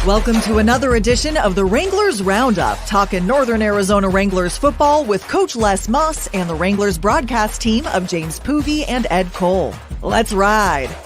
Welcome to another edition of the Wranglers Roundup, talking Northern Arizona Wranglers football with Coach Les Moss and the Wranglers broadcast team of James Poovey and Ed Cole. Let's ride.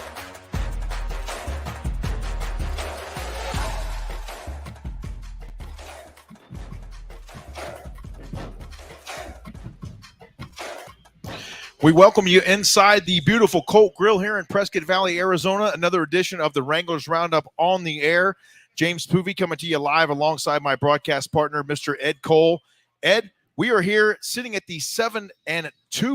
We welcome you inside the beautiful Colt Grill here in Prescott Valley, Arizona. Another edition of the Wranglers Roundup on the air. James Poovey coming to you live alongside my broadcast partner, Mr. Ed Cole. Ed, we are here sitting at the 7-2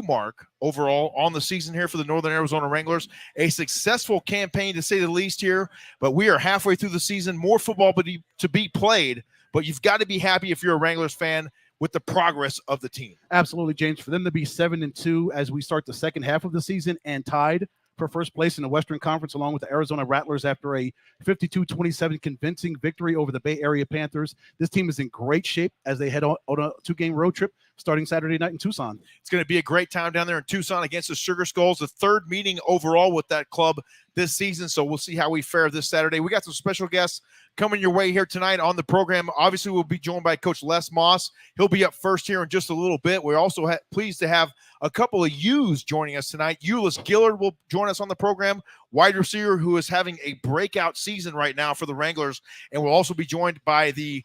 mark overall on the season here for the Northern Arizona Wranglers. A successful campaign, to say the least, here, but we are halfway through the season. More football to be played, but you've got to be happy if you're a Wranglers fan with the progress of the team. Absolutely, James. For them to be 7-2 as we start the second half of the season and tied for first place in the Western Conference along with the Arizona Rattlers after a 52-27 convincing victory over the Bay Area Panthers. This team is in great shape as they head on a two-game road trip starting Saturday night in Tucson. It's going to be a great time down there in Tucson against the Sugar Skulls, the third meeting overall with that club this season, so we'll see how we fare this Saturday. We got some special guests coming your way here tonight on the program. Obviously, we'll be joined by Coach Les Moss. He'll be up first here in just a little bit. We're also pleased to have a couple of U's joining us tonight. Ulyss Gillard will join us on the program, wide receiver who is having a breakout season right now for the Wranglers, and we'll also be joined by the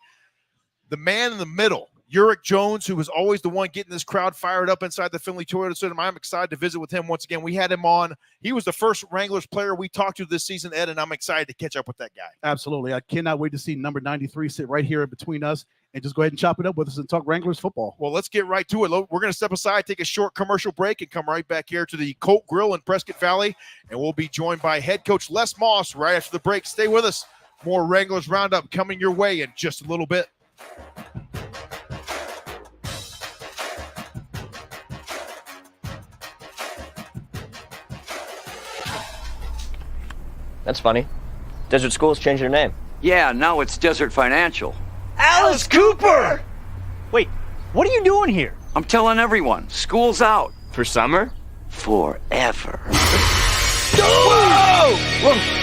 man in the middle, Uric Jones, who was always the one getting this crowd fired up inside the Finley Toyota Center. I'm excited to visit with him once again. We had him on. He was the first Wranglers player we talked to this season, Ed, and I'm excited to catch up with that guy. Absolutely. I cannot wait to see number 93 sit right here between us and just go ahead and chop it up with us and talk Wranglers football. Well, let's get right to it. We're going to step aside, take a short commercial break, and come right back here to the Colt Grill in Prescott Valley, and we'll be joined by head coach Les Moss right after the break. Stay with us. More Wranglers Roundup coming your way in just a little bit. That's funny. Desert School's changed their name. Yeah, now it's Desert Financial. Alice Cooper! Wait, what are you doing here? I'm telling everyone, school's out. For summer? Forever. Whoa! Whoa!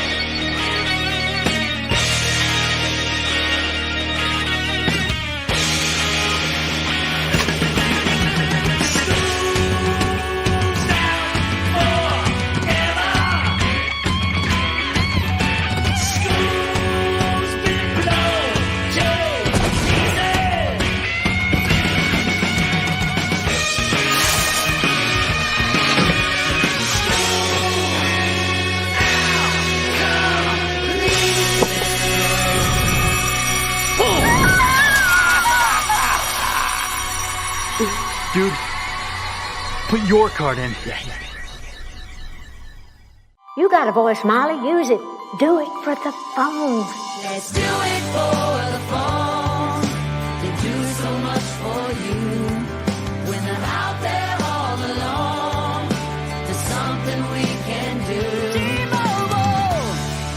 Dude, put your card in. You got a voice, Molly. Use it. Do it for the phone. Let's do it for the phone. They do so much for you. When they're out there all alone, there's something we can do. T-Mobile,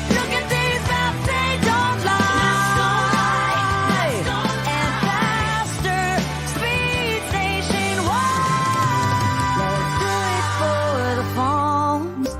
look at these maps, they don't lie. And faster speeds nationwide. Let's do it for the phones.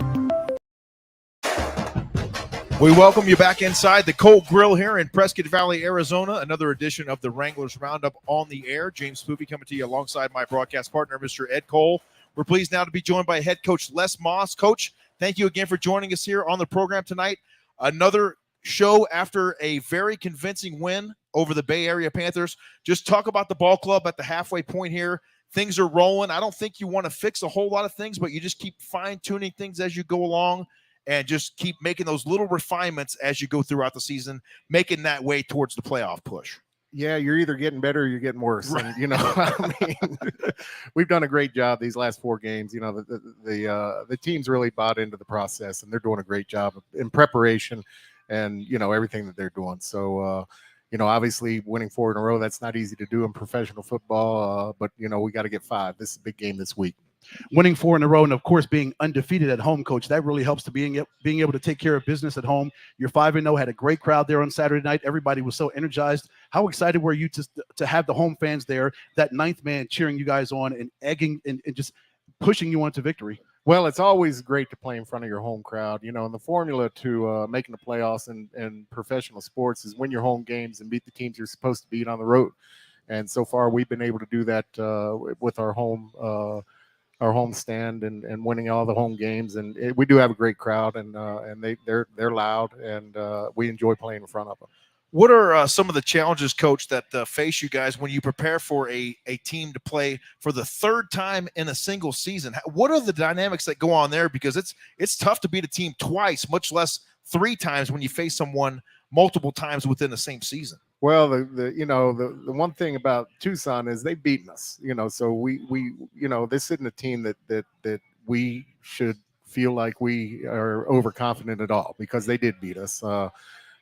We welcome you back inside the Colt Grill here in Prescott Valley, Arizona. Another edition of the Wranglers Roundup on the air. James Poovey coming to you alongside my broadcast partner, Mr. Ed Cole. We're pleased now to be joined by head coach Les Moss. Coach, thank you again for joining us here on the program tonight. Another show after a very convincing win over the Bay Area Panthers. Just talk about the ball club at the halfway point here. Things are rolling. I don't think you want to fix a whole lot of things, but you just keep fine-tuning things as you go along and just keep making those little refinements as you go throughout the season, making that way towards the playoff push. Yeah, you're either getting better or you're getting worse. Right. And, I mean, we've done a great job these last 4 games. The team's really bought into the process, and they're doing a great job in preparation and, everything that they're doing. So, obviously winning 4 in a row, that's not easy to do in professional football. But, we got to get 5. This is a big game this week. Winning 4 in a row and, of course, being undefeated at home, Coach, that really helps to being able to take care of business at home. You're 5-0, had a great crowd there on Saturday night. Everybody was so energized. How excited were you to have the home fans there, that ninth man cheering you guys on and egging and just pushing you on to victory? Well, it's always great to play in front of your home crowd, and the formula to making the playoffs in professional sports is win your home games and beat the teams you're supposed to beat on the road. And so far, we've been able to do that with our home stand and winning all the home games. And we do have a great crowd, and they're loud, and we enjoy playing in front of them. What are some of the challenges, Coach, that face you guys when you prepare for a team to play for the third time in a single season? What are the dynamics that go on there? Because it's tough to beat a team twice, much less 3 times when you face someone multiple times within the same season. Well, the one thing about Tucson is they've beaten us, so we this isn't a team that we should feel like we are overconfident at all, because they did beat us.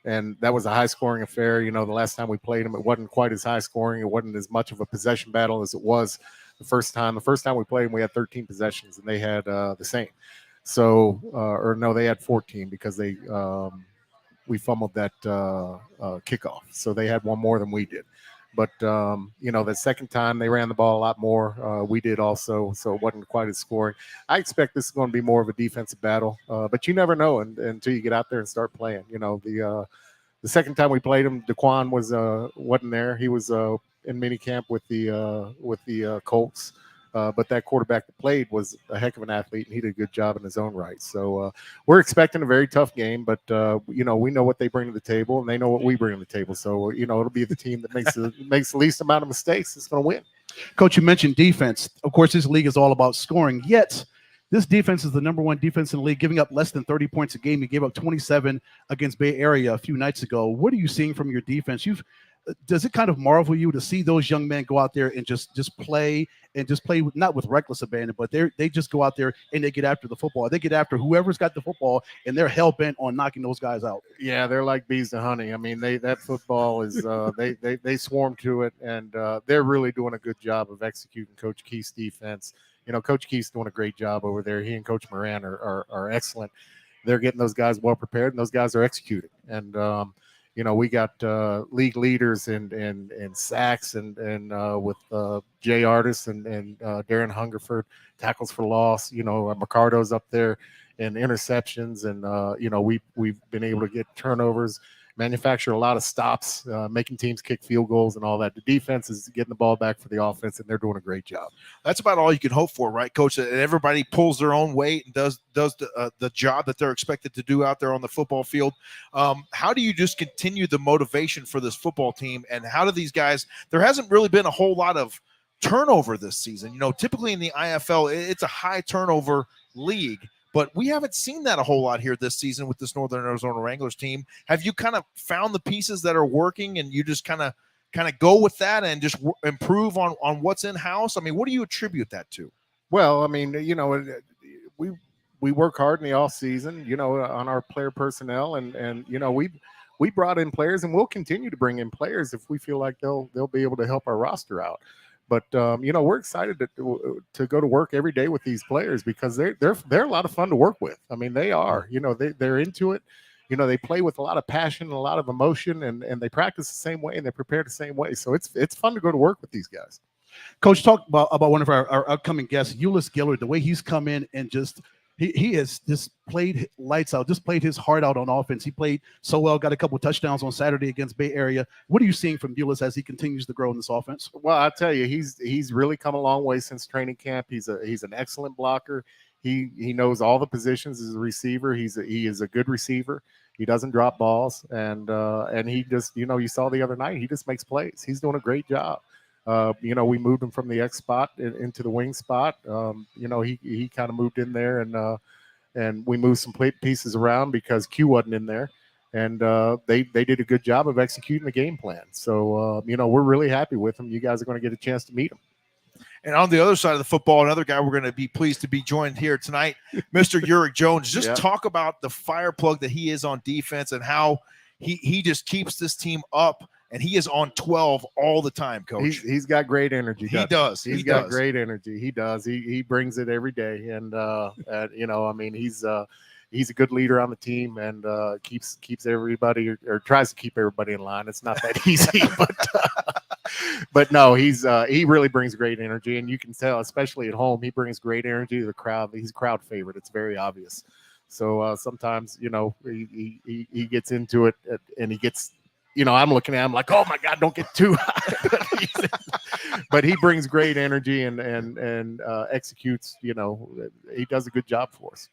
And that was a high-scoring affair. The last time we played them, it wasn't quite as high-scoring. It wasn't as much of a possession battle as it was the first time. The first time we played them, we had 13 possessions, and they had the same. So, or no, they had 14 because we fumbled that kickoff. So they had one more than we did. But, the second time they ran the ball a lot more. We did also, so it wasn't quite as scoring. I expect this is going to be more of a defensive battle, but you never know until you get out there and start playing. The second time we played him, Daquan wasn't there. He was in minicamp with the Colts. But that quarterback that played was a heck of an athlete, and he did a good job in his own right. So we're expecting a very tough game, but we know what they bring to the table, and they know what we bring to the table. So it'll be the team that makes the least amount of mistakes that's going to win. Coach, you mentioned defense. Of course, this league is all about scoring. Yet, this defense is the number 1 defense in the league, giving up less than 30 points a game. You gave up 27 against Bay Area a few nights ago. What are you seeing from your defense? Does it kind of marvel you to see those young men go out there and just play not with reckless abandon, but they just go out there and they get after the football. They get after whoever's got the football, and they're hell bent on knocking those guys out. Yeah, they're like bees to honey. I mean, that football is they swarm to it, and they're really doing a good job of executing Coach Keith's defense. Coach Keith's doing a great job over there. He and Coach Moran are excellent. They're getting those guys well prepared, and those guys are executing. And we got league leaders in sacks and with Jay Artis and Darren Hungerford, tackles for loss. Mercado's up there in interceptions, and we've been able to get turnovers, manufacture a lot of stops, making teams kick field goals and all that. The defense is getting the ball back for the offense, and they're doing a great job. That's about all you can hope for, right, Coach? And everybody pulls their own weight and does the job that they're expected to do out there on the football field. How do you just continue the motivation for this football team, and how do these guys – there hasn't really been a whole lot of turnover this season. Typically in the IFL, it's a high turnover league. But we haven't seen that a whole lot here this season with this Northern Arizona Wranglers team. Have you kind of found the pieces that are working, and you just kind of go with that and just improve on what's in house? I mean, what do you attribute that to? Well, I mean, we work hard in the off season, on our player personnel, and we brought in players, and we'll continue to bring in players if we feel like they'll be able to help our roster out. But we're excited to go to work every day with these players, because they're a lot of fun to work with. I mean, they are. They're into it. They play with a lot of passion and a lot of emotion, and they practice the same way and they prepare the same way. So it's fun to go to work with these guys. Coach, talk about one of our upcoming guests, Ulyss Gillard. The way he's come in and just he has just played lights out, just played his heart out on offense. He played so well, got a couple of touchdowns on Saturday against Bay Area. What are you seeing from Ulyss as he continues to grow in this offense? Well, I'll tell you, he's really come a long way since training camp. He's an excellent blocker. He knows all the positions as a receiver. He is a good receiver. He doesn't drop balls, and he just, you saw the other night, he just makes plays. He's doing a great job. We moved him from the X spot into the wing spot. He kind of moved in there, and we moved some pieces around because Q wasn't in there, and they did a good job of executing the game plan. So we're really happy with him. You guys are going to get a chance to meet him. And on the other side of the football, another guy we're going to be pleased to be joined here tonight, Mr. Uric Jones. Just talk about the fire plug that he is on defense and how he just keeps this team up. And he is on 12 all the time, Coach. He's got great energy. He does. He's got great energy. He does. He brings it every day. And, he's a good leader on the team, and keeps everybody or tries to keep everybody in line. It's not that easy, But no, he really brings great energy, and you can tell, especially at home, he brings great energy to the crowd. He's a crowd favorite. It's very obvious. So sometimes, he gets into it, and he gets, I'm looking at him like, oh my God, don't get too high. But he brings great energy and executes. He does a good job for us.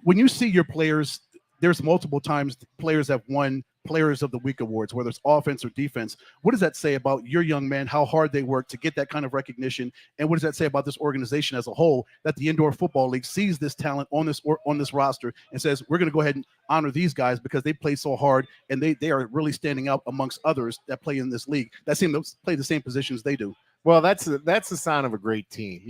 When you see your players, there's multiple times players have won Players of the Week awards, whether it's offense or defense. What does that say about your young man, how hard they work to get that kind of recognition? And what does that say about this organization as a whole, that the Indoor Football League sees this talent on this roster and says, we're going to go ahead and honor these guys because they play so hard and they are really standing out amongst others that play in this league that seem to play the same positions they do? Well, that's a sign of a great team.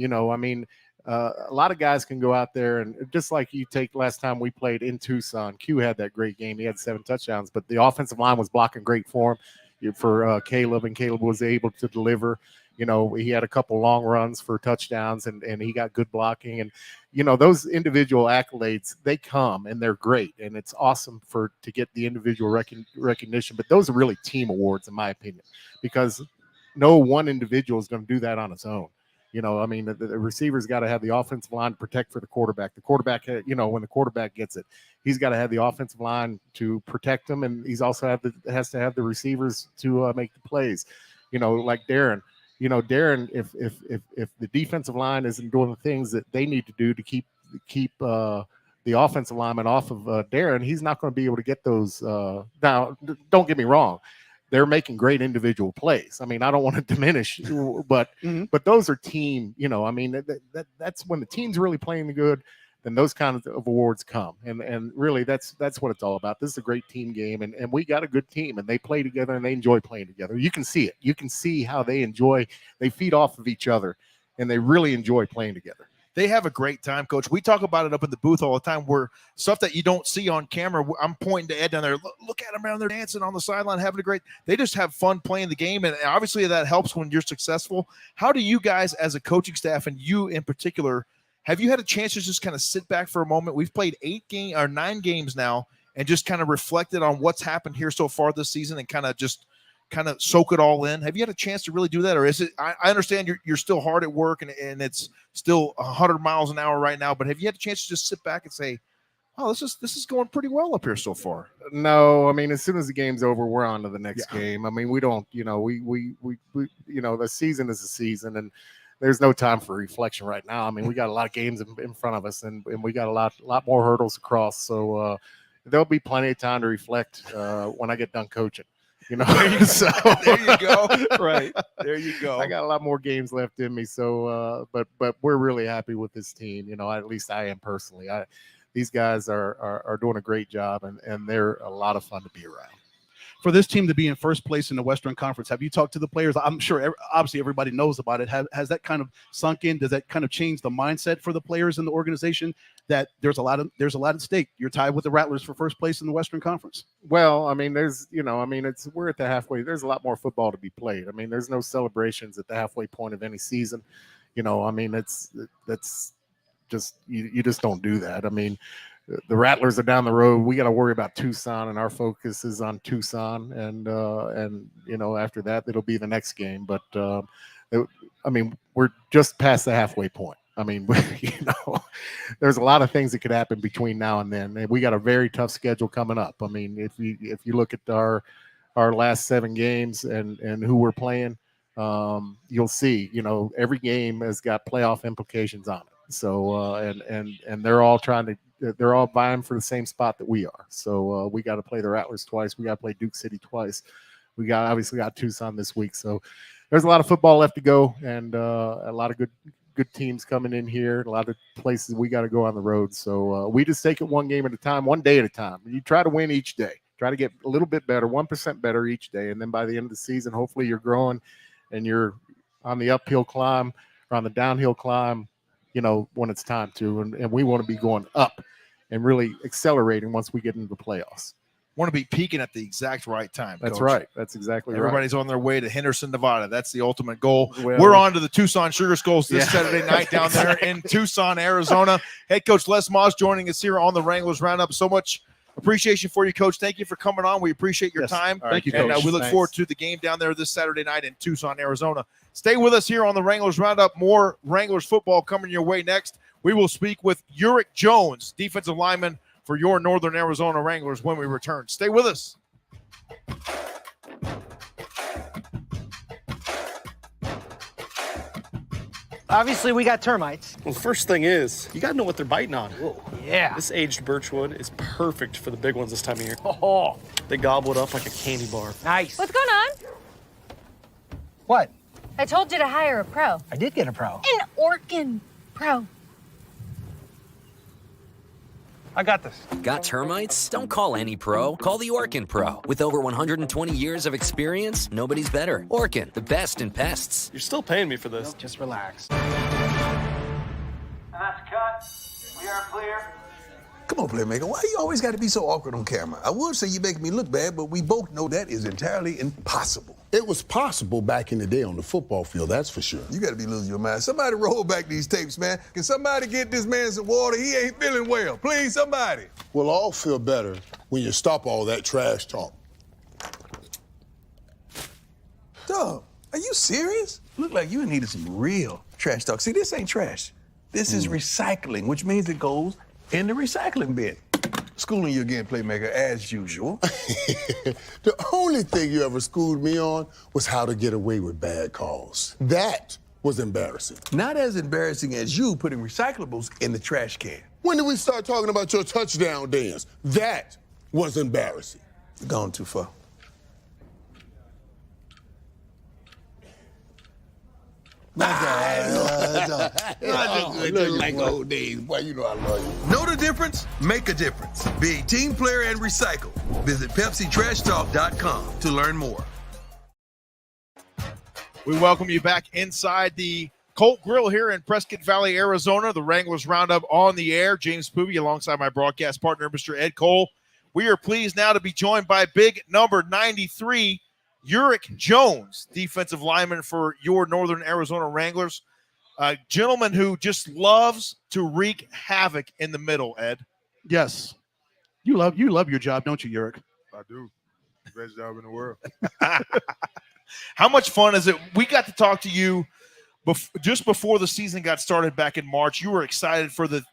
A lot of guys can go out there, and just like you take last time we played in Tucson, Q had that great game. He had 7 touchdowns, but the offensive line was blocking great for him, for Caleb, and Caleb was able to deliver. He had a couple long runs for touchdowns, and he got good blocking. And, those individual accolades, they come, and they're great. And it's awesome to get the individual recognition. But those are really team awards, in my opinion, because no one individual is going to do that on its own. The receiver's got to have the offensive line to protect for the quarterback. The quarterback, when the quarterback gets it, he's got to have the offensive line to protect him, and he's also has to have the receivers to make the plays. Like Darren. Darren, if the defensive line isn't doing the things that they need to do to keep the offensive lineman off of Darren, he's not going to be able to get those. Now, don't get me wrong. They're making great individual plays. I don't want to diminish, but those are team. That's when the team's really playing good. Then those kinds of awards come, and really that's what it's all about. This is a great team game, and we got a good team, and they play together and they enjoy playing together. You can see it. You can see how they feed off of each other, and they really enjoy playing together. They have a great time, Coach. We talk about it up in the booth all the time, where stuff that you don't see on camera. I'm pointing to Ed down there. Look at them down there dancing on the sideline, having a great. They just have fun playing the game, and obviously that helps when you're successful. How do you guys, as a coaching staff, and you in particular, have you had a chance to just kind of sit back for a moment? We've played 9 games now, and just kind of reflected on what's happened here so far this season, and kind of soak it all in. Have you had a chance to really do that? Or is it, I understand you're still hard at work and it's still 100 miles an hour right now, but have you had a chance to just sit back and say, oh, this is going pretty well up here so far? No, as soon as the game's over, we're on to the next game. We don't, the season is a season, and there's no time for reflection right now. We got a lot of games in front of us, and we got a lot more hurdles to cross. So there'll be plenty of time to reflect when I get done coaching. So there you go. Right. There you go. I got a lot more games left in me. So, but we're really happy with this team. At least I am personally. These guys are doing a great job, and they're a lot of fun to be around. For this team to be in first place in the Western Conference, have you talked to the players? I'm sure obviously everybody knows about it. Has that kind of sunk in? Does that kind of change the mindset for the players in the organization that there's a lot at stake? You're tied with the Rattlers for first place in the Western Conference. Well, we're at the halfway. There's a lot more football to be played. There's no celebrations at the halfway point of any season. That's just you just don't do that. The Rattlers are down the road. We got to worry about Tucson, and our focus is on Tucson. And after that, it'll be the next game. But we're just past the halfway point. There's a lot of things that could happen between now and then. And we got a very tough schedule coming up. If you look at our last 7 games and who we're playing, you'll see. Every game has got playoff implications on it. So and they're all they're all vying for the same spot that we are. So we got to play the Rattlers twice. We got to play Duke City twice. We obviously got Tucson this week. So there's a lot of football left to go, and a lot of good teams coming in here. A lot of places we got to go on the road. So we just take it one game at a time, one day at a time. You try to win each day. Try to get a little bit better, 1% better each day. And then by the end of the season, hopefully you're growing and you're on the uphill climb or on the downhill climb, when it's time to. And we want to be going up and really accelerating once we get into the playoffs. Want to be peaking at the exact right time. That's Coach. right. That's exactly Everybody's on their way to Henderson, Nevada. That's the ultimate goal. Well, we're on to the Tucson Sugar Skulls this Saturday night down there in Tucson, Arizona. Head coach Les Moss joining us here on the Wranglers Roundup. So much appreciation for you, Coach. Thank you for coming on. We appreciate your time. Thank you, And Coach. we look forward to the game down there this Saturday night in Tucson, Arizona. Stay with us here on the Wranglers Roundup. More Wranglers football coming your way next. We will speak with Uric Jones, defensive lineman for your Northern Arizona Wranglers, when we return. Stay with us. Obviously, we got termites. Well, first thing is, you gotta know what they're biting on. Yeah. This aged birchwood is perfect for the big ones this time of year. Oh, They gobble it up like a candy bar. nice. What's going on? What? I told you to hire a pro. I did get a pro. An Orkin pro. I got this. Got termites? Don't call any pro. Call the Orkin Pro. With over 120 years of experience, nobody's better. Orkin, the best in pests. You're still paying me for this. Just relax. That's cut. We are clear. Come on, Playmaker. Why you always got to be so awkward on camera? I would say you make me look bad, but we both know that is entirely impossible. It was possible back in the day on the football field, that's for sure. You got to be losing your mind. Somebody roll back these tapes, man. Can somebody get this man some water? He ain't feeling well. Please, somebody. We'll all feel better when you stop all that trash talk. Dog, are you serious? Look like you needed some real trash talk. See, this ain't trash. This is recycling, which means it goes in the recycling bin. Schooling you again, Playmaker, as usual. The only thing you ever schooled me on was how to get away with bad calls. That was embarrassing. Not as embarrassing as you putting recyclables in the trash can. When did we start talking about your touchdown dance? That was embarrassing. You've gone too far. Like old days. Boy, you know I love you. Know the difference? Make a difference. Be a team player and recycle. Visit PepsiTrashTalk.com to learn more. We welcome you back inside the Colt Grill here in Prescott Valley, Arizona. The Wranglers Roundup on the air. James Poovey alongside my broadcast partner, Mr. Ed Cole. We are pleased now to be joined by big number 93, Uric Jones, defensive lineman for your Northern Arizona Wranglers. A gentleman who just loves to wreak havoc in the middle, Ed. Yes. You love your job, don't you, Uric? I do. Best job in the world. How much fun is it? We got to talk to you just before the season got started back in March. You were excited for the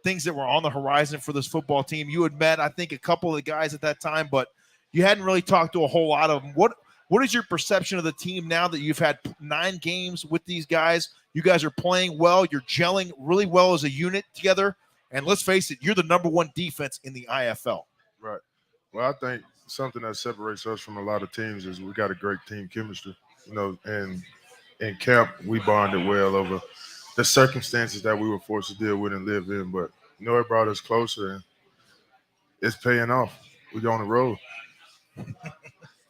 things that were on the horizon for this football team. You had met, I think, a couple of the guys at that time, but you hadn't really talked to a whole lot of them. What is your perception of the team now that you've had 9 games with these guys? You guys are playing well. You're gelling really well as a unit together. And let's face it, you're the number 1 defense in the IFL. Right. Well, I think something that separates us from a lot of teams is we got a great team chemistry. You know, and in camp, we bonded well over the circumstances that we were forced to deal with and live in. But, you know, it brought us closer, and it's paying off. We're on the road.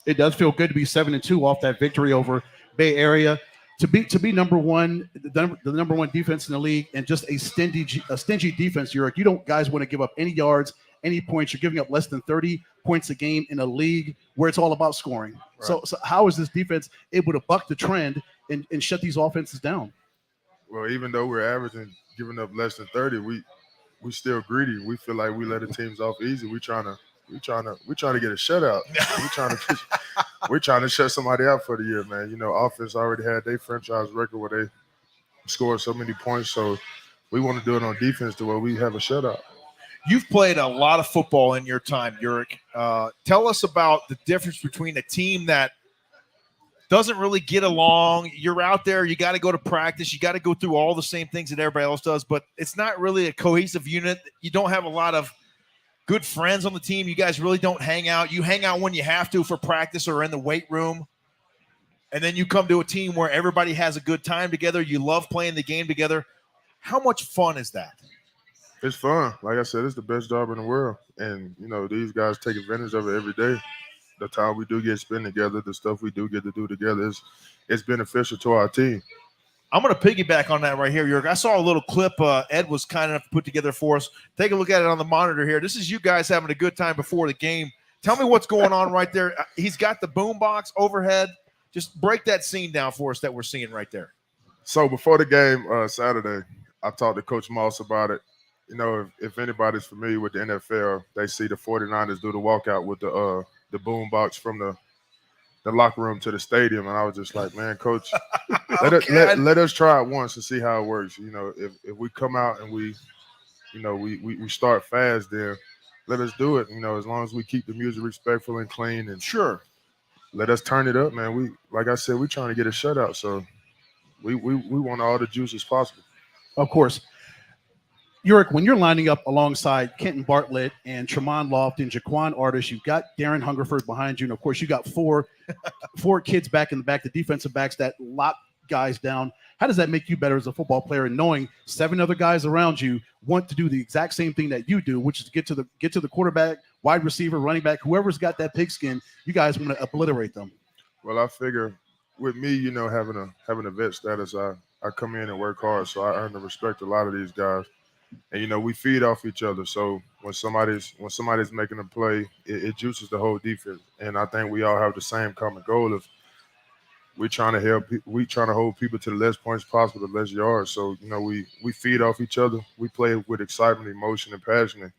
It does feel good to be 7-2 off that victory over Bay Area. To be number 1, the number 1 defense in the league, and just a stingy defense, Uric. You don't guys want to give up any yards, any points. You're giving up less than 30 points a game in a league where it's all about scoring. Right. So how is this defense able to buck the trend and shut these offenses down? Well, even though we're averaging giving up less than 30, we still greedy. We feel like we let the teams off easy. We're trying to get a shutout. We're trying to shut somebody out for the year, man. You know, offense already had their franchise record where they scored so many points, so we want to do it on defense to where we have a shutout. You've played a lot of football in your time, Uric. Tell us about the difference between a team that doesn't really get along. You're out there, you got to go to practice, you got to go through all the same things that everybody else does, but it's not really a cohesive unit. You don't have a lot of good friends on the team. You guys really don't hang out. You hang out when you have to for practice or in the weight room. And then you come to a team where everybody has a good time together. You love playing the game together. How much fun is that? It's fun. Like I said, it's the best job in the world. And, you know, these guys take advantage of it every day. The time we do get spent together, the stuff we do get to do together, it's beneficial to our team. I'm going to piggyback on that right here, Jurg. I saw a little clip Ed was kind enough to put together for us. Take a look at it on the monitor here. This is you guys having a good time before the game. Tell me what's going on right there. He's got the boom box overhead. Just break that scene down for us that we're seeing right there. So before the game Saturday, I talked to Coach Moss about it, You know, if anybody's familiar with the NFL, they see the 49ers do the walkout with the boom box from the locker room to the stadium, and I was just like, man, coach, let us try it once and see how it works. You know, if we come out and we start fast, then let us do it. You know, as long as we keep the music respectful and clean, and sure, let us turn it up, man. We, like I said, we're trying to get a shutout, so we want all the juice as possible. Of course. Uric, when you're lining up alongside Kenton Bartlett and Tremont Loft and Jaquan Artis, you've got Darren Hungerford behind you, and of course you got four kids back in the back, the defensive backs that lock guys down. How does that make you better as a football player, and knowing 7 other guys around you want to do the exact same thing that you do, which is get to the quarterback, wide receiver, running back, whoever's got that pigskin, you guys want to obliterate them? Well, I figure with me, you know, having a vet status, I come in and work hard, so I earn the respect of a lot of these guys. And, you know, we feed off each other. So when somebody's making a play, it juices the whole defense. And I think we all have the same common goal of we're trying to hold people to the less points possible, the less yards. So, you know, we feed off each other. We play with excitement, emotion, and passion. And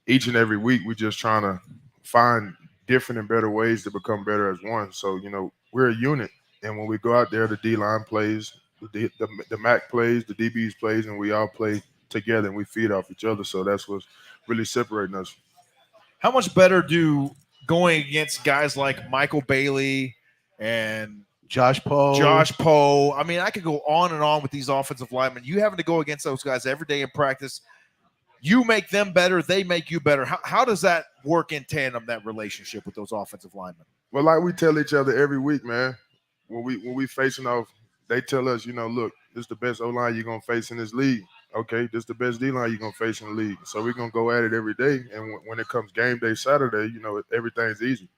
each and every week, we're just trying to find different and better ways to become better as one. So, you know, we're a unit. And when we go out there, the D-line plays, the MAC plays, the DBs plays, and we all play together, and we feed off each other. So that's what's really separating us. How much better do going against guys like Michael Bailey and Josh Poe? I mean, I could go on and on with these offensive linemen. You having to go against those guys every day in practice. You make them better. They make you better. How does that work in tandem, that relationship with those offensive linemen? Well, like we tell each other every week, man, when we facing off, they tell us, you know, look, this is the best O-line you're going to face in this league. Okay, this is the best D-line you're going to face in the league. So we're going to go at it every day. And when it comes game day Saturday, you know, everything's easy.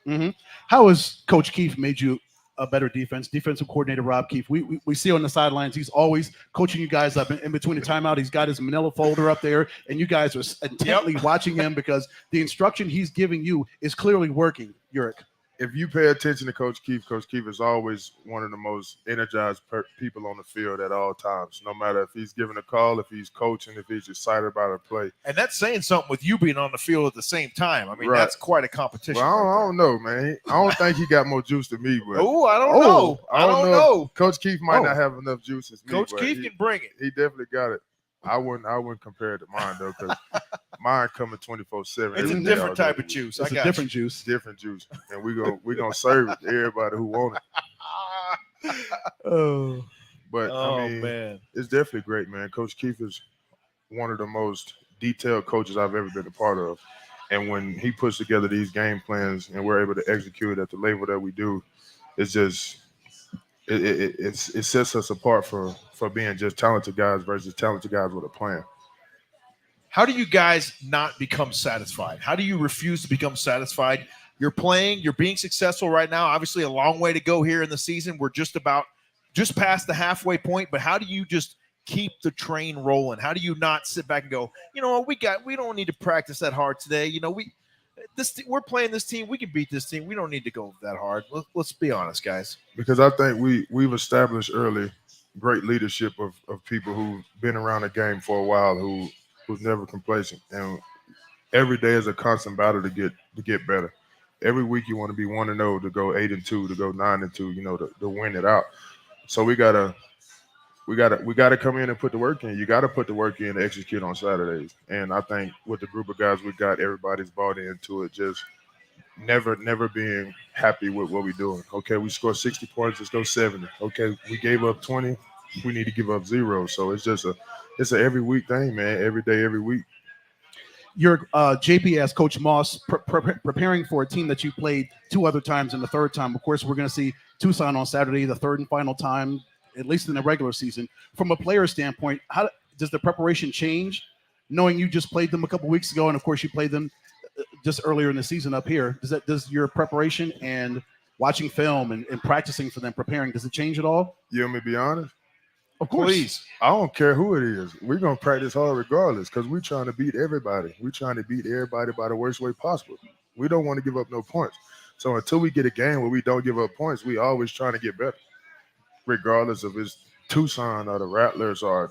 Mm-hmm. How has Coach Keefe made you a better defensive coordinator, Rob Keefe? We see on the sidelines, he's always coaching you guys up in between the timeout. He's got his manila folder up there, and you guys are intently watching him because the instruction he's giving you is clearly working, Uric. If you pay attention to Coach Keefe is always one of the most energized people on the field at all times, no matter if he's giving a call, if he's coaching, if he's excited about a play. And that's saying something with you being on the field at the same time. I mean, Right. That's quite a competition. Well, I don't know, man. I don't think he got more juice than me. But I don't know. I don't know. Coach Keefe might not have enough juice as me. Coach Keefe can bring it. He definitely got it. I wouldn't compare it to mine, though, because mine coming 24/7. It's a different type of juice. It's a different juice. Different juice. And we're gonna serve it to everybody who want it. But I mean, man. It's definitely great, man. Coach Keefe is one of the most detailed coaches I've ever been a part of. And when he puts together these game plans and we're able to execute at the level that we do, it's just it sets us apart for being just talented guys versus talented guys with a plan. How do you guys not become satisfied? How do you refuse to become satisfied? You're playing, you're being successful right now. Obviously, a long way to go here in the season. We're just past the halfway point, but how do you just keep the train rolling? How do you not sit back and go, you know, we don't need to practice that hard today. You know, we're playing this team. We can beat this team. We don't need to go that hard. Let's be honest, guys. Because I think we've established early great leadership of people who've been around the game for a while, who's never complacent. And every day is a constant battle to get better. Every week you want to be 1-0, to go 8-2, to go 9-2, you know, to win it out. So we gotta come in and put the work in. You gotta put the work in to execute on Saturdays. And I think with the group of guys we got, everybody's bought into it. Just never being happy with what we're doing. Okay, we scored 60 points, let's go 70. Okay, we gave up 20, we need to give up 0. So it's just it's a every week thing, man. Every day, every week. You're JP as Coach Moss preparing for a team that you played 2 other times, and the third time, of course, we're going to see Tucson on Saturday, the third and final time, at least in the regular season. From a player standpoint, how does the preparation change, knowing you just played them a couple weeks ago, and of course you played them just earlier in the season up here? Does your preparation and watching film and practicing for them, preparing, does it change at all? You want me to be honest? Of course. Please. I don't care who it is. We're going to practice hard regardless because we're trying to beat everybody. We're trying to beat everybody by the worst way possible. We don't want to give up no points. So until we get a game where we don't give up points, we always trying to get better, regardless of it's Tucson or the Rattlers or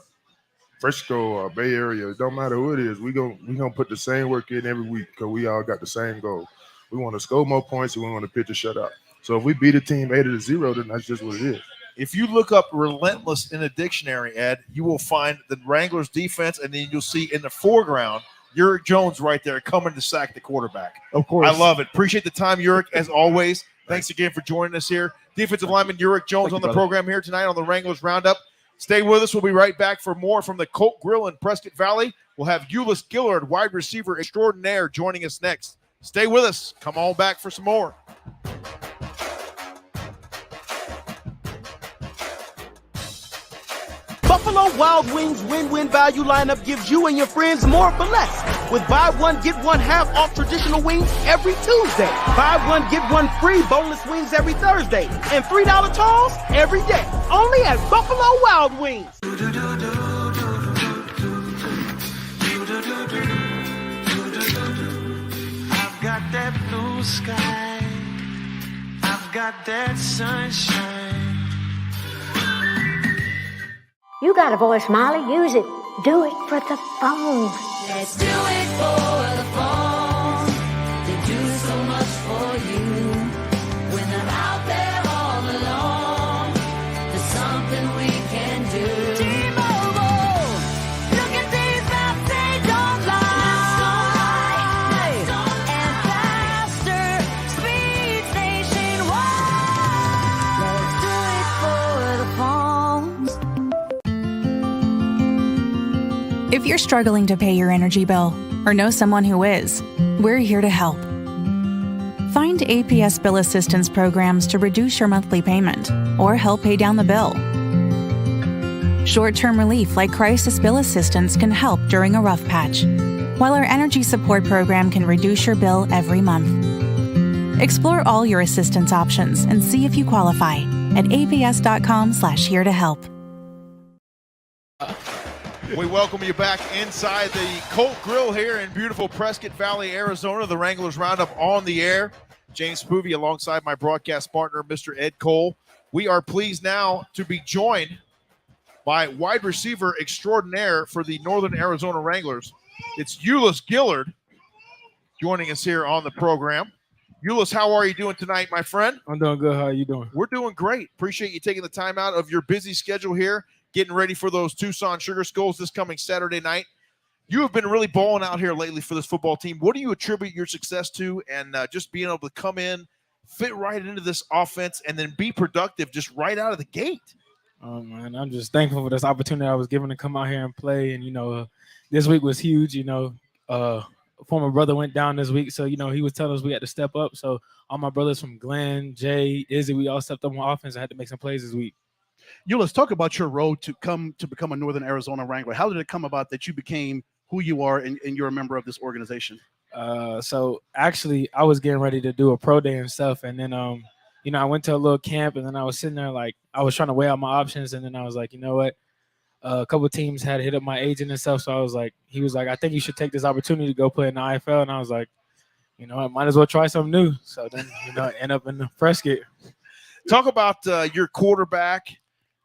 Frisco or Bay Area, it don't matter who it is. We gonna put the same work in every week because we all got the same goal. We want to score more points and we want to pitch a shutout. So if we beat a team 8-0, then that's just what it is. If you look up relentless in a dictionary, Ed, you will find the Wranglers defense, and then you'll see in the foreground Uric Jones right there coming to sack the quarterback. Of course. I love it. Appreciate the time, Uric, as always. Thanks again for joining us here. Defensive lineman Uric Jones on the program here tonight on the Wranglers Roundup. Stay with us. We'll be right back for more from the Colt Grill in Prescott Valley. We'll have Ulyss Gillard, wide receiver extraordinaire, joining us next. Stay with us. Come on back for some more. Buffalo Wild Wings win-win value lineup gives you and your friends more for less. With buy one, get one half off traditional wings every Tuesday. Buy one, get one free boneless wings every Thursday. And $3 tolls every day. Only at Buffalo Wild Wings. I've got that blue sky. I've got that sunshine. You got a voice, Molly. Use it. Do it for the phone. Let's do it for the phone. They do so much for you. When they're out there all alone, there's something we can do. T-Mobile, look at these maps, they don't lie. And faster speeds nationwide. Let's do it for the phones. If you're struggling to pay your energy bill or know someone who is, we're here to help. Find APS bill assistance programs to reduce your monthly payment or help pay down the bill. Short-term relief like crisis bill assistance can help during a rough patch, while our energy support program can reduce your bill every month. Explore all your assistance options and see if you qualify at aps.com/here to help. We welcome you back inside the Colt Grill here in beautiful Prescott Valley, Arizona. The Wranglers Roundup on the air. James Poovey alongside my broadcast partner, Mr. Ed Cole. We are pleased now to be joined by wide receiver extraordinaire for the Northern Arizona Wranglers. It's Ulyss Gillard joining us here on the program. Ulyss, how are you doing tonight, my friend? I'm doing good. How are you doing? We're doing great. Appreciate you taking the time out of your busy schedule here, getting ready for those Tucson Sugar Skulls this coming Saturday night. You have been really balling out here lately for this football team. What do you attribute your success to, and just being able to come in, fit right into this offense, and then be productive just right out of the gate? Oh, man, I'm just thankful for this opportunity I was given to come out here and play. And, this week was huge. A former brother went down this week, so, he was telling us we had to step up. So all my brothers from Glenn, Jay, Izzy, we all stepped up on offense and had to make some plays this week. Let's talk about your road to become a Northern Arizona Wrangler. How did it come about that you became who you are and you're a member of this organization? So actually, I was getting ready to do a pro day and stuff, and then I went to a little camp, and then I was sitting there like I was trying to weigh out my options, and then I was like, you know what? A couple of teams had hit up my agent and stuff, so he was like, I think you should take this opportunity to go play in the IFL, and I was like, I might as well try something new. So then, end up in the Prescott. Talk about your quarterback,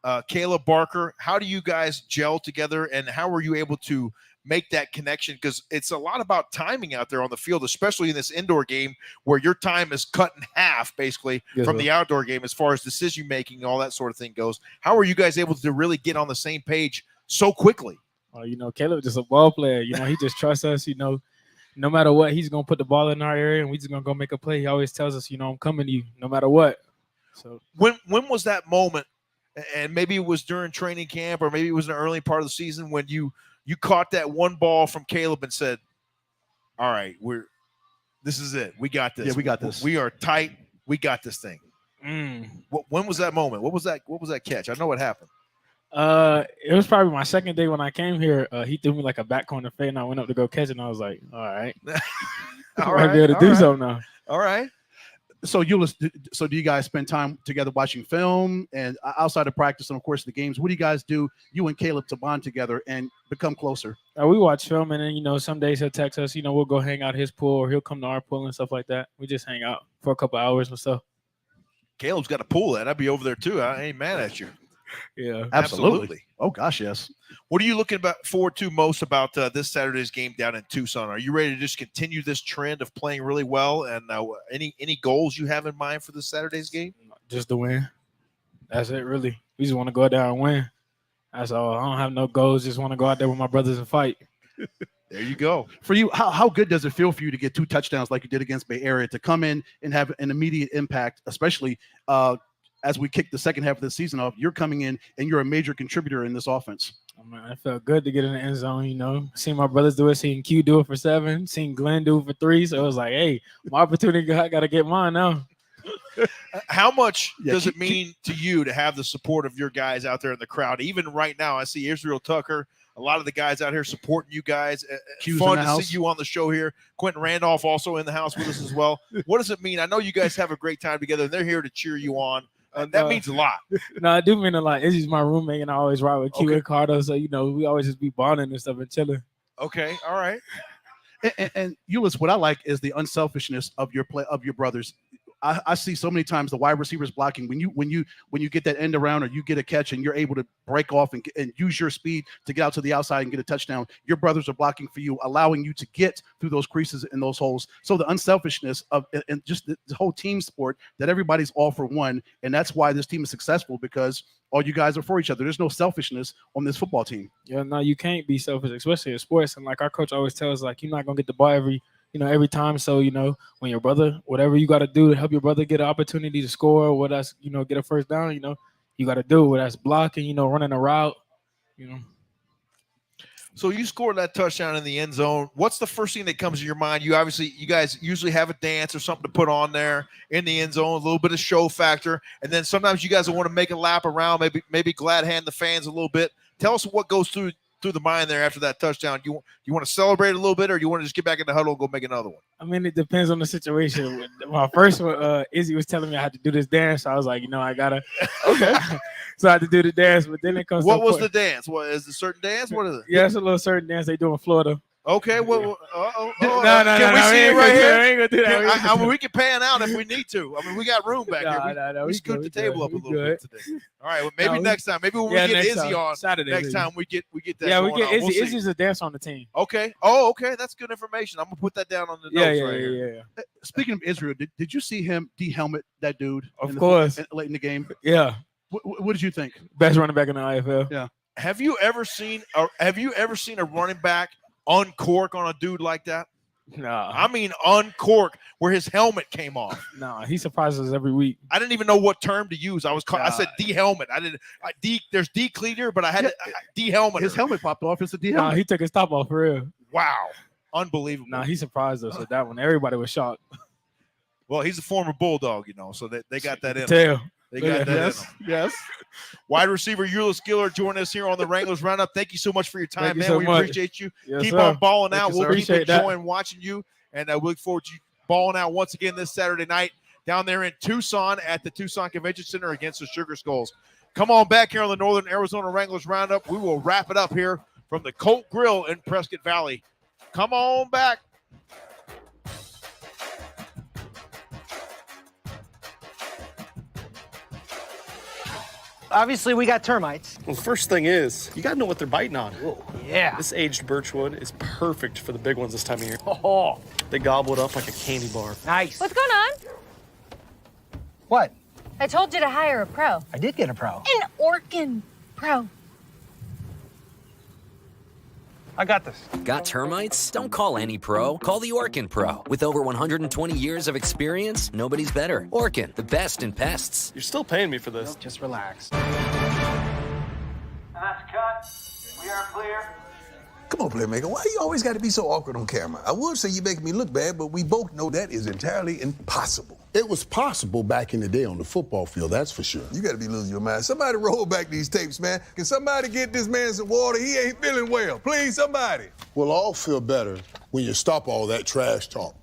Kayla Barker. How do you guys gel together, and how were you able to make that connection? Because it's a lot about timing out there on the field, especially in this indoor game where your time is cut in half basically from the outdoor game as far as decision making and all that sort of thing goes. How are you guys able to really get on the same page so quickly? Caleb just a ball player. He just trusts us. No matter what, he's going to put the ball in our area and we just going to go make a play. He always tells us, I'm coming to you no matter what. So when was that moment? And maybe it was during training camp, or maybe it was in the early part of the season when you caught that one ball from Caleb and said, all right, this is it. We got this. Yeah, we got this. We are tight. We got this thing. When was that moment? What was that catch? I know what happened. It was probably my second day when I came here. He threw me like a back corner fade, and I went up to go catch it, and I was like, all right. All right. Might be able to do something now. All right. So do you guys spend time together watching film and outside of practice and of course the games? What do you guys do, you and Caleb, to bond together and become closer? We watch film, and then some days he'll text us. We'll go hang out at his pool, or he'll come to our pool and stuff like that. We just hang out for a couple hours or so. Caleb's got a pool, I'd be over there too. I ain't mad at you. Yeah, Absolutely. Oh gosh, yes. What are you looking forward to most about this Saturday's game down in Tucson? Are you ready to just continue this trend of playing really well? And any goals you have in mind for this Saturday's game? Just to win. That's it, really. We just want to go out there and win. That's all. I don't have no goals. Just want to go out there with my brothers and fight. There you go. For you, how good does it feel for you to get 2 touchdowns like you did against Bay Area, to come in and have an immediate impact, especially as we kick the second half of the season off? You're coming in and you're a major contributor in this offense. Oh, man, it felt good to get in the end zone, you know. Seeing my brothers do it, seeing Q do it for 7, seeing Glenn do it for 3. So it was like, hey, my opportunity, I got to get mine now. How much does it mean to you to have the support of your guys out there in the crowd? Even right now, I see Israel Tucker, a lot of the guys out here supporting you guys. Fun to see you on the show here. Quentin Randolph also in the house with us as well. What does it mean? I know you guys have a great time together, and they're here to cheer you on. That means a lot. No, I do mean a lot. Izzy's my roommate, and I always ride with Q and Cardo. So, you know, we always just be bonding and stuff and chilling. Okay, all right. And Euless, what I like is the unselfishness of your brothers. I see so many times the wide receivers blocking when you get that end around or you get a catch and you're able to break off and use your speed to get out to the outside and get a touchdown. Your brothers are blocking for you, allowing you to get through those creases and those holes. So the unselfishness of and just the whole team sport, that everybody's all for one, and that's why this team is successful, because all you guys are for each other. There's no selfishness on this football team. Yeah, no, you can't be selfish, especially in sports. And like our coach always tells, like, you're not gonna get the ball every time. So, you know, when your brother, whatever you got to do to help your brother get an opportunity to score, or that's, you know, get a first down, you know, you got to do it. Whether that's blocking, you know, running a route, you know. So you scored that touchdown in the end zone. What's the first thing that comes to your mind? You guys usually have a dance or something to put on there in the end zone, a little bit of show factor. And then sometimes you guys will want to make a lap around, maybe glad hand the fans a little bit. Tell us what goes through the mind there after that touchdown. You want to celebrate a little bit, or you want to just get back in the huddle and go make another one? I mean, it depends on the situation. My first one, Izzy was telling me I had to do this dance. So I was like, you know, I gotta. Okay. So I had to do the dance, but then it comes. What was the dance? What is the certain dance? What is it? Yeah, it's a little certain dance they do in Florida. Okay, well, No, can we see it right here? We ain't gonna do that. I mean, we can pan out if we need to. I mean, we got room back here. No, we scoot the table up a little bit today. All right, well, maybe next time. Maybe when we get Izzy on Saturday, next time we get that. Yeah, we get Izzy. We'll Izzy's a dance on the team. Okay. Oh, okay. That's good information. I'm gonna put that down on the notes right here. Yeah. Speaking of Israel, did you see him de-helmet that dude? Of course. Late in the game. Yeah. What did you think? Best running back in the IFL. Yeah. Have you ever seen a running back uncork on a dude like that? No. I mean uncork where his helmet came off. No, he surprises us every week. I didn't even know what term to use. I said de-helmet. There's de-cleater, but I had de-helmet. His helmet popped off. It's a de-helmet. No, he took his top off for real. Wow. Unbelievable. No, he surprised us with that one. Everybody was shocked. Well, he's a former Bulldog, you know, so they got that in him. Tell. They got that in them. Yes. Wide receiver Ulis Giller joining us here on the Wranglers Roundup. Thank you so much for your time, man. So we much. appreciate you. Yes, keep sir. on balling out. You, we'll keep appreciate enjoying watching you, and we look forward to you balling out once again this Saturday night down there in Tucson at the Tucson Convention Center against the Sugar Skulls. Come on back here on the Northern Arizona Wranglers Roundup. We will wrap it up here from the Colt Grill in Prescott Valley. Come on back. Obviously, we got termites. Well, the first thing is, you gotta know what they're biting on. Whoa, yeah. This aged birchwood is perfect for the big ones this time of year. Oh, They gobble it up like a candy bar. nice. What's going on? What? I told you to hire a pro. I did get a pro. An Orkin pro. I got this. Got termites? Don't call any pro. Call the Orkin Pro. With over 120 years of experience, nobody's better. Orkin, the best in pests. You're still paying me for this. Just relax. And that's cut. We are clear. Come on, Playmaker. Why you always got to be so awkward on camera? I would say you make me look bad, but we both know that is entirely impossible. It was possible back in the day on the football field, that's for sure. You got to be losing your mind. Somebody roll back these tapes, man. Can somebody get this man some water? He ain't feeling well. Please, somebody. We'll all feel better when you stop all that trash talk.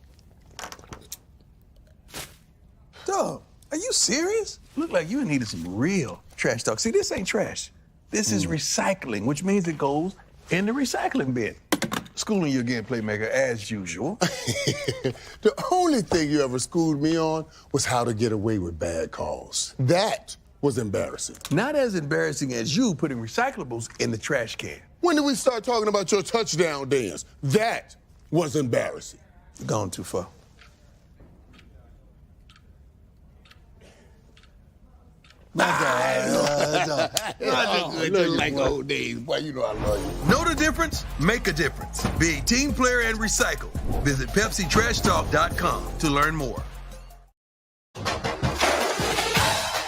Dog, are you serious? Look like you needed some real trash talk. See, this ain't trash. This is recycling, which means it goes in the recycling bin. Schooling you again, Playmaker, as usual. The only thing you ever schooled me on was how to get away with bad calls. That was embarrassing. Not as embarrassing as you putting recyclables in the trash can. When did we start talking about your touchdown dance? That was embarrassing. You've gone too far. Look like old days. Boy, you know I love you. Know the difference? Make a difference. Be a team player and recycle. Visit PepsiTrashTalk.com to learn more.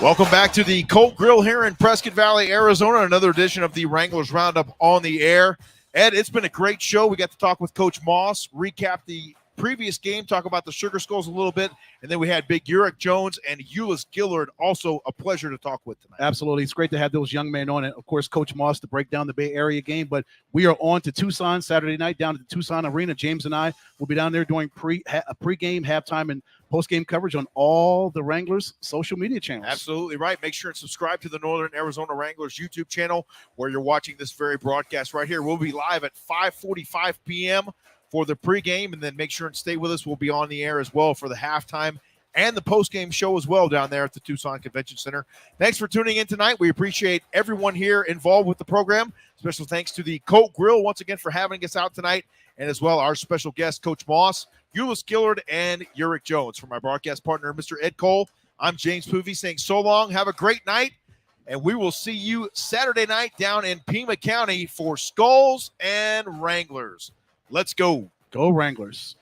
Welcome back to the Colt Grill here in Prescott Valley, Arizona. Another edition of the Wranglers Roundup on the air. Ed, it's been a great show. We got to talk with Coach Moss, recap the previous game, talk about the Sugar Skulls a little bit, and then we had Big Uric Jones and Ulis Gillard, also a pleasure to talk with tonight. Absolutely. It's great to have those young men on it. Of course, Coach Moss to break down the Bay Area game, but we are on to Tucson Saturday night down at the Tucson Arena. James and I will be down there doing pre-game, halftime, and post-game coverage on all the Wranglers social media channels. Absolutely right. Make sure and subscribe to the Northern Arizona Wranglers YouTube channel where you're watching this very broadcast right here. We'll be live at 5:45 p.m. for the pregame, and then make sure and stay with us. We'll be on the air as well for the halftime and the postgame show as well down there at the Tucson Convention Center. Thanks for tuning in tonight. We appreciate everyone here involved with the program. Special thanks to the Colt Grill once again for having us out tonight, and as well our special guest, Coach Moss, Ulis Gillard, and Uric Jones. For my broadcast partner, Mr. Ed Cole, I'm James Poovey saying so long. Have a great night, and we will see you Saturday night down in Pima County for Skulls and Wranglers. Let's go. Go Wranglers.